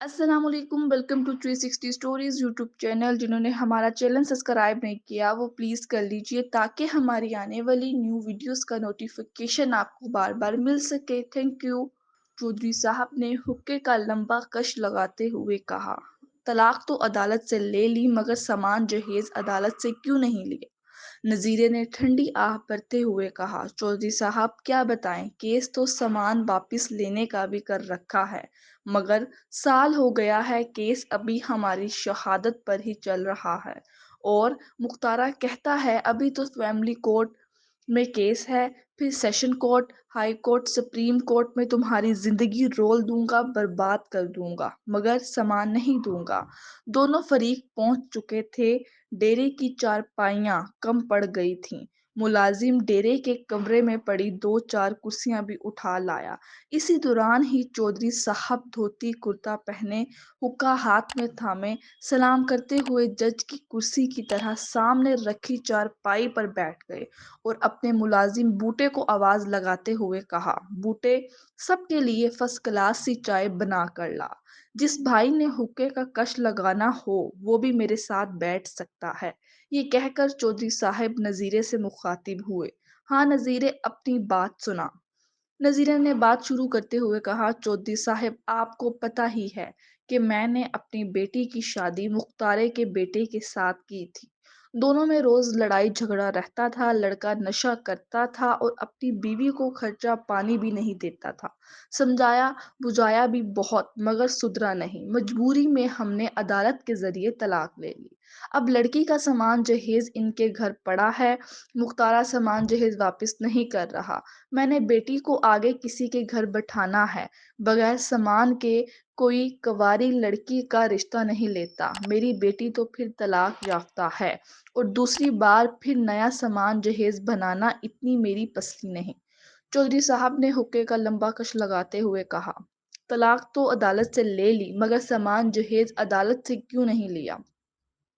अस्सलाम वालेकुम। Welcome to 360 stories YouTube channel. जिन्होंने हमारा चैनल सब्सक्राइब नहीं किया वो प्लीज़ कर लीजिए ताकि हमारी आने वाली न्यू वीडियोस का नोटिफिकेशन आपको बार बार मिल सके। Thank you. चौधरी साहब ने हुक्के का लंबा कश लगाते हुए कहा, तलाक तो अदालत से ले ली मगर सामान जहेज अदालत से क्यों नहीं लिया। नजीरे ने ठंडी आह भरते हुए कहा, चौधरी साहब क्या बताएं, केस तो सामान वापस लेने का भी कर रखा है मगर साल हो गया है, केस अभी हमारी शहादत पर ही चल रहा है। और मुख्तारा कहता है अभी तो फैमिली कोर्ट में केस है, फिर session court, high court, supreme court में तुम्हारी जिंदगी रोल दूंगा, बर्बाद कर दूंगा मगर सामान नहीं दूंगा। दोनों फरीक पहुंच चुके थे। डेरे की चारपाइयां कम पड़ गई थीं। मुलाजिम डेरे के कमरे में पड़ी दो चार कुर्सियां भी उठा लाया। इसी दौरान ही चौधरी साहब धोती कुर्ता पहने, हुक्का हाथ में थामे, सलाम करते हुए जज की कुर्सी की तरह सामने रखी चारपाई पर बैठ गए और अपने मुलाजिम बूटे को आवाज लगाते हुए कहा, बूटे, सबके लिए फर्स्ट क्लास सी चाय बना कर ला। जिस भाई ने हुक्के का कश लगाना हो वो भी मेरे साथ बैठ सकता है। ये कहकर चौधरी साहब नजीरे से मुखातिब हुए। हाँ नजीरे, अपनी बात सुना। नजीरा ने बात शुरू करते हुए कहा, चौधरी साहब आपको पता ही है कि मैंने अपनी बेटी की शादी मुख्तारे के बेटे के साथ की थी। दोनों में रोज लड़ाई झगड़ा रहता था। लड़का नशा करता था और अपनी बीवी को खर्चा पानी भी नहीं देता था। समझाया बुझाया भी बहुत मगर सुधरा नहीं। मजबूरी में हमने अदालत के जरिए तलाक ले ली। अब लड़की का सामान जहेज इनके घर पड़ा है। मुख्तारा सामान जहेज वापस नहीं कर रहा। मैंने बेटी को आगे किसी के घर बैठाना है। बगैर सामान के कोई कंवारी लड़की का रिश्ता नहीं लेता। मेरी बेटी तो फिर तलाक याफ्ता है और दूसरी बार फिर नया सामान जहेज बनाना इतनी मेरी पसली नहीं। चौधरी साहब ने हुक्के का लंबा कश लगाते हुए कहा, तलाक तो अदालत से ले ली मगर सामान जहेज अदालत से क्यों नहीं लिया।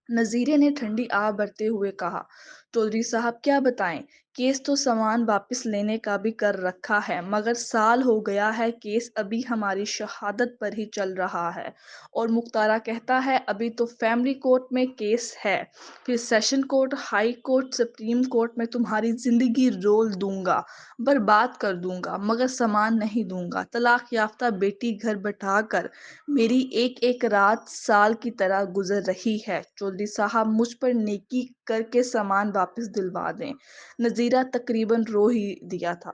नजीरे ने ठंडी आह भरते हुए कहा, चौधरी साहब क्या बताएं, केस तो सामान वापस लेने का भी कर रखा है मगर साल हो गया है, केस अभी हमारी शहादत पर ही चल रहा है। और मुख्तारा कहता है अभी तो फैमिली कोर्ट में केस है, फिर session court, high court, supreme court में तुम्हारी जिंदगी रोल दूंगा, बर्बाद कर दूंगा मगर सामान नहीं दूंगा। तलाक याफ्ता बेटी घर बैठाकर मेरी एक एक रात साल की तरह गुजर रही है। चौधरी साहब मुझ पर नेकी करके सामान वापस दिलवा दें। नजीरा तकरीबन रो ही दिया था।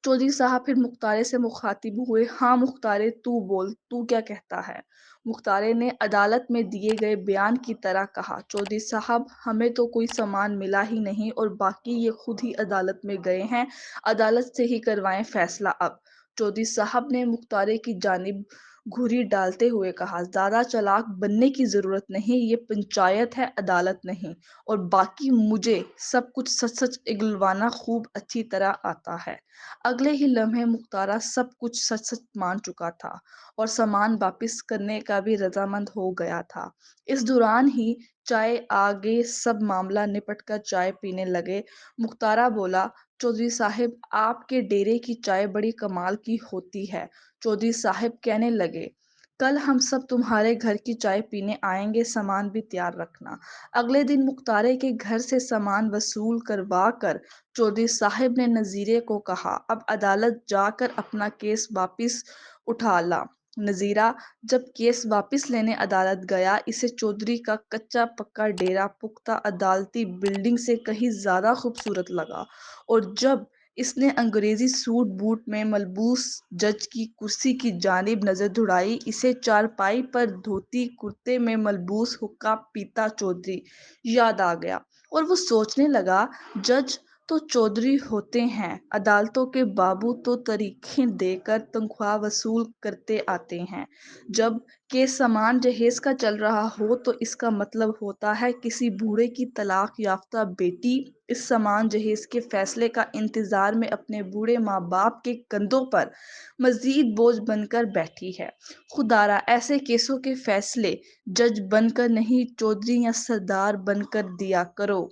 चौधरी साहब फिर मुख्तारे से मुखातिब हुए, हाँ मुख्तारे तू बोल, तू क्या कहता है। मुख्तारे ने अदालत में दिए गए बयान की तरह कहा, चौधरी साहब हमें तो कोई सामान मिला ही नहीं और बाकी ये खुद ही अदालत में गए हैं। अदालत से ही करवाएं फैसला अब। चौधरी साहब ने मुख्तारे की जानिब घुरी डालते हुए कहा, ज्यादा चालाक बनने की जरूरत नहीं, ये पंचायत है अदालत नहीं। और बाकी मुझे सब कुछ सच सच इगलवाना खूब अच्छी तरह आता है। अगले ही लम्हे मुख्तारा सब कुछ सच सच मान चुका था और सामान वापस करने का भी रजामंद हो गया था। इस दौरान ही चाय आगे सब मामला निपट कर चाय पीने लगे। मुख्तारा बोला, चौधरी साहब आपके डेरे की चाय बड़ी कमाल की होती है। चौधरी साहब कहने लगे, कल हम सब तुम्हारे घर की चाय पीने आएंगे, सामान भी तैयार रखना। अगले दिन मुख्तारे के घर से सामान वसूल करवा कर चौधरी साहब ने नजीरे को कहा, अब अदालत जाकर अपना केस वापस उठा ला। नजीरा जब केस वापस लेने अदालत गया, इसे चौधरी का कच्चा पक्का डेरा पुख्ता अदालती बिल्डिंग से कहीं ज्यादा खूबसूरत लगा। और जब इसने अंग्रेजी सूट बूट में मलबूस जज की कुर्सी की जानिब नजर दौड़ाई, इसे चारपाई पर धोती कुर्ते में मलबूस हुक्का पीता चौधरी याद आ गया और वो सोचने लगा, जज तो चौधरी होते हैं, अदालतों के बाबू तो तरीखें देकर तनख्वाह वसूल करते आते हैं। जब केस सामान जहेज का चल रहा हो तो इसका मतलब होता है किसी बूढ़े की तलाक याफ्ता बेटी इस सामान जहेज के फैसले का इंतजार में अपने बूढ़े माँ बाप के कंधों पर मजीद बोझ बनकर बैठी है। खुदारा ऐसे केसों के फैसले जज बनकर नहीं, चौधरी या सरदार बनकर दिया करो।